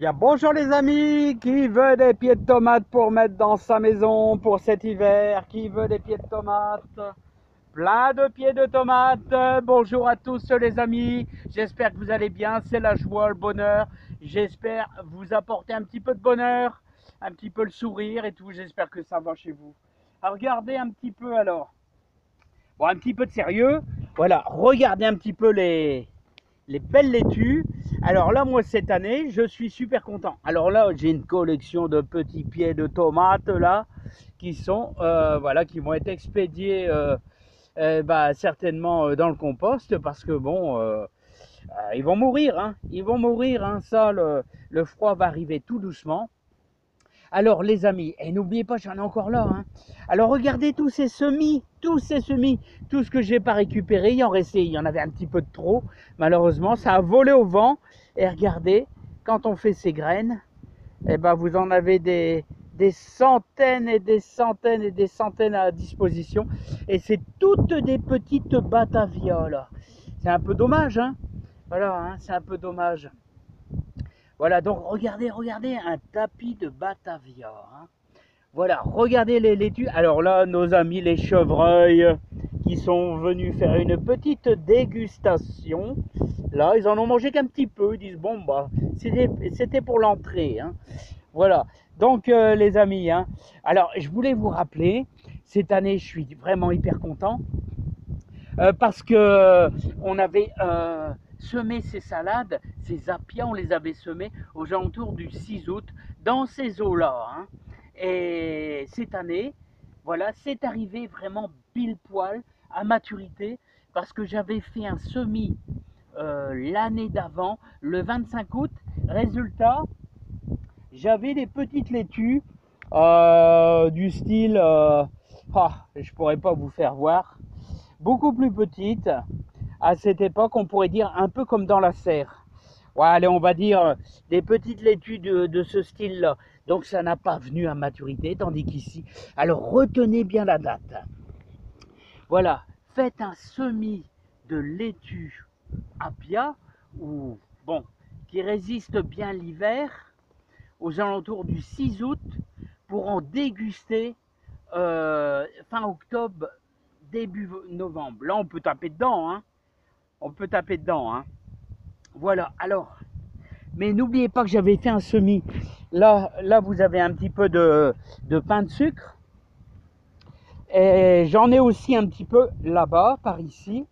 Bien, bonjour les amis, qui veut des pieds de tomates pour mettre dans sa maison pour cet hiver? Qui veut des pieds de tomates? Plein de pieds de tomates. Bonjour à tous les amis, j'espère que vous allez bien, c'est la joie, le bonheur. J'espère vous apporter un petit peu de bonheur, un petit peu le sourire et tout, j'espère que ça va chez vous. Alors regardez un petit peu alors, bon un petit peu de sérieux, voilà, regardez un petit peu les belles laitues. Alors là, moi, cette année, je suis super content. Alors là, j'ai une collection de petits pieds de tomates, là, qui sont, voilà, qui vont être expédiés, certainement dans le compost, parce que bon, ils vont mourir, hein. Ils vont mourir, hein. Ça, le froid va arriver tout doucement. Alors les amis, et n'oubliez pas, j'en ai encore là, hein. Alors regardez tous ces semis, tout ce que j'ai pas récupéré, il y en avait un petit peu de trop, malheureusement, ça a volé au vent. Et regardez, quand on fait ces graines, eh ben vous en avez des centaines et des centaines et des centaines à disposition. Et c'est toutes des petites batavias là. C'est un peu dommage, hein. Voilà, hein, c'est un peu dommage. Voilà, donc regardez, un tapis de Batavia, hein. Voilà, regardez les laitues. Alors là, nos amis les chevreuils qui sont venus faire une petite dégustation. Là, ils en ont mangé qu'un petit peu. Ils disent, bon, bah, c'était pour l'entrée, hein. Voilà, donc les amis, hein. Alors, je voulais vous rappeler, cette année, je suis vraiment hyper content. Parce que on avait semé ces salades, ces appias, on les avait semés aux alentours du 6 août dans ces eaux-là, hein. Et cette année, voilà, c'est arrivé vraiment pile poil à maturité parce que j'avais fait un semis l'année d'avant, le 25 août. Résultat, j'avais des petites laitues du style, je pourrais pas vous faire voir, beaucoup plus petites. À cette époque, on pourrait dire un peu comme dans la serre. Ouais, allez, on va dire des petites laitues de ce style-là. Donc ça n'a pas venu à maturité, tandis qu'ici, alors retenez bien la date. Voilà, faites un semis de laitue Appia, ou bon, qui résiste bien l'hiver, aux alentours du 6 août, pour en déguster fin octobre, début novembre. Là, on peut taper dedans, hein. On peut taper dedans, hein. Voilà, alors, mais n'oubliez pas que j'avais fait un semis. Là, vous avez un petit peu de pain de sucre. Et j'en ai aussi un petit peu là-bas, par ici.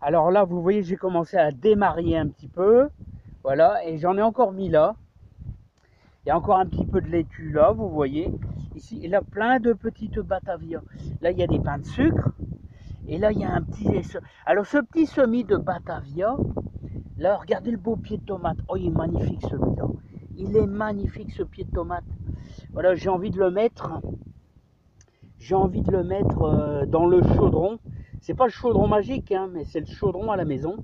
Alors là, vous voyez, j'ai commencé à démarrer un petit peu. Voilà, et j'en ai encore mis là. Il y a encore un petit peu de laitue là, vous voyez. Ici, il y a plein de petites Batavia. Là, il y a des pains de sucre. Et là, il y a un petit... Alors, ce petit semis de Batavia, là, regardez le beau pied de tomate. Oh, il est magnifique celui-là. Il est magnifique ce pied de tomate. Voilà, j'ai envie de le mettre. J'ai envie de le mettre dans le chaudron. C'est pas le chaudron magique, hein, mais c'est le chaudron à la maison.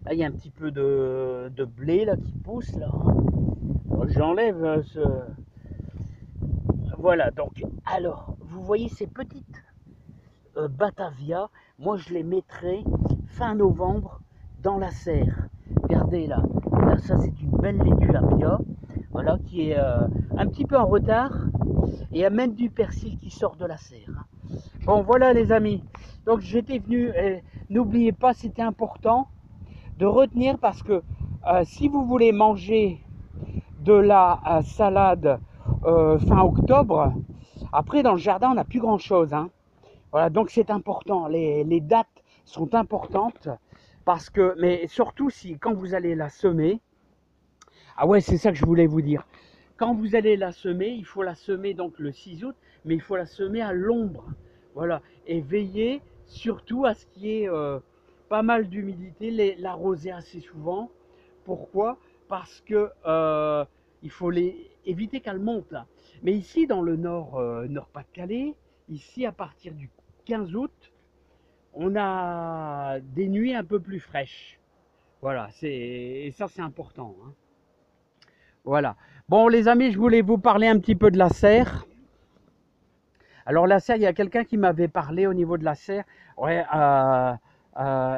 Là, il y a un petit peu de blé là qui pousse là, hein. J'enlève ce... Voilà, donc, alors, vous voyez ces petites Batavia, moi je les mettrai fin novembre dans la serre. Regardez là, là ça c'est une belle laitue Appia, voilà, qui est un petit peu en retard. Et il y a même du persil qui sort de la serre, hein. Bon voilà les amis, donc j'étais venu, n'oubliez pas, c'était important de retenir parce que si vous voulez manger de la salade fin octobre, après dans le jardin on n'a plus grand chose, hein. Voilà, donc c'est important, les dates sont importantes parce que, mais surtout si quand vous allez la semer, ah ouais, c'est ça que je voulais vous dire. Quand vous allez la semer, il faut la semer donc le 6 août, mais il faut la semer à l'ombre. Voilà, et veillez surtout à ce qu'il y ait pas mal d'humidité, l'arroser assez souvent. Pourquoi? Parce que il faut éviter qu'elle monte là. Mais ici dans le nord, Nord-Pas-de-Calais, ici à partir du 15 août, on a des nuits un peu plus fraîches. Voilà, et ça c'est important, hein. Voilà. Bon les amis, je voulais vous parler un petit peu de la serre. Alors la serre, il y a quelqu'un qui m'avait parlé au niveau de la serre. Ouais,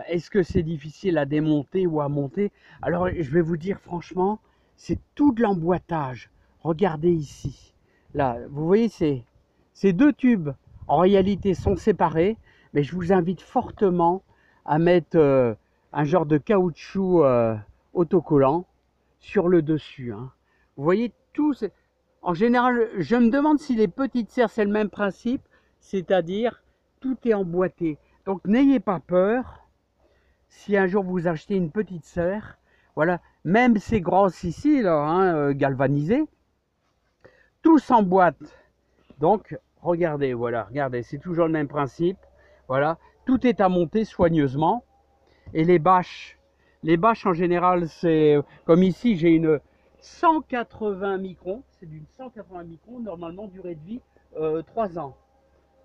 est-ce que c'est difficile à démonter ou à monter? Alors je vais vous dire franchement, c'est tout de l'emboîtage. Regardez ici. Là, vous voyez, ces deux tubes, en réalité, sont séparés, mais je vous invite fortement à mettre un genre de caoutchouc autocollant sur le dessus. Hein. Vous voyez, en général, je me demande si les petites serres, c'est le même principe, c'est-à-dire tout est emboîté. Donc, n'ayez pas peur. Si un jour vous achetez une petite serre, voilà, même ces grosses ici, là, hein, galvanisées, tout s'emboîte. Donc, regardez, voilà, regardez, c'est toujours le même principe. Voilà, tout est à monter soigneusement. Et les bâches en général, c'est comme ici, j'ai une 180 microns. C'est d'une 180 microns, normalement, durée de vie 3 ans.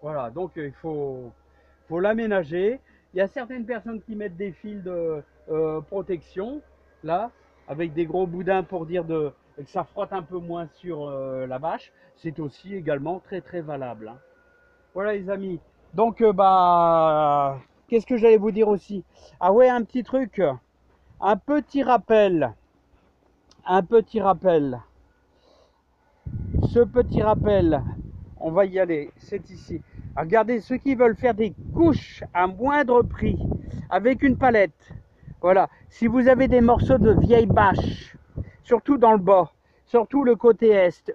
Voilà, donc il faut l'aménager. Il y a certaines personnes qui mettent des fils de protection, là, avec des gros boudins pour dire que ça frotte un peu moins sur la bâche. C'est aussi également très très valable. Hein. Voilà les amis. Donc qu'est-ce que j'allais vous dire aussi? Ah ouais, un petit truc, un petit rappel. Ce petit rappel, on va y aller, c'est ici. Regardez, ceux qui veulent faire des couches à moindre prix, avec une palette, voilà. Si vous avez des morceaux de vieilles bâches, surtout dans le bas, surtout le côté est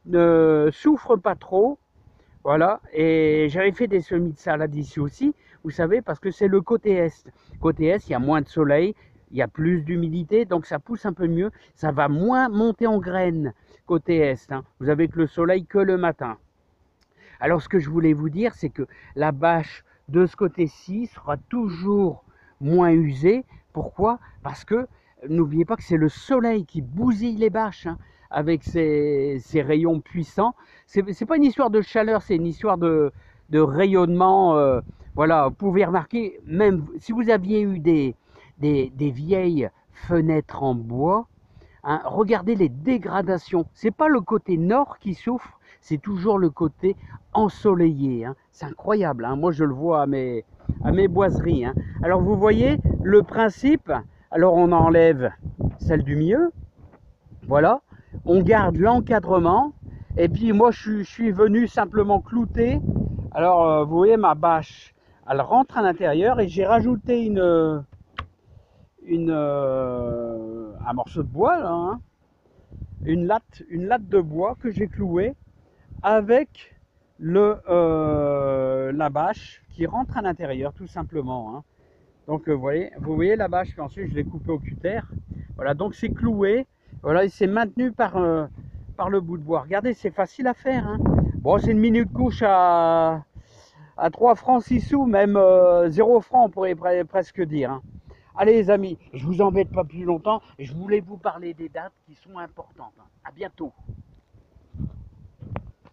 ne souffre pas trop, voilà. Et j'avais fait des semis de salade ici aussi, vous savez, parce que c'est le côté est. Côté est, il y a moins de soleil, il y a plus d'humidité, donc ça pousse un peu mieux, ça va moins monter en graines côté est. Hein. Vous avez que le soleil que le matin. Alors ce que je voulais vous dire, c'est que la bâche de ce côté-ci sera toujours moins usée. Pourquoi? Parce que n'oubliez pas que c'est le soleil qui bousille les bâches hein, avec ses rayons puissants. C'est pas une histoire de chaleur, c'est une histoire de rayonnement. Voilà, vous pouvez remarquer, même si vous aviez eu des vieilles fenêtres en bois, hein, regardez les dégradations. C'est pas le côté nord qui souffre, c'est toujours le côté ensoleillé. Hein. C'est incroyable. Hein. Moi, je le vois à mes boiseries. Hein. Alors, vous voyez le principe. Alors, on enlève celle du milieu. Voilà. On garde l'encadrement. Et puis, moi, je suis venu simplement clouter. Alors, vous voyez, ma bâche, elle rentre à l'intérieur et j'ai rajouté un morceau de bois, là, hein, une latte de bois que j'ai clouée avec la bâche qui rentre à l'intérieur, tout simplement. Hein. Donc, vous voyez la bâche, puis ensuite je l'ai coupée au cutter. Voilà, donc c'est cloué. Voilà, et c'est maintenu par le bout de bois. Regardez, c'est facile à faire. Hein. Bon, c'est une minute couche à 3 francs 6 sous, même 0 francs, on pourrait presque dire. Hein. Allez les amis, je vous embête pas plus longtemps, je voulais vous parler des dates qui sont importantes. À bientôt.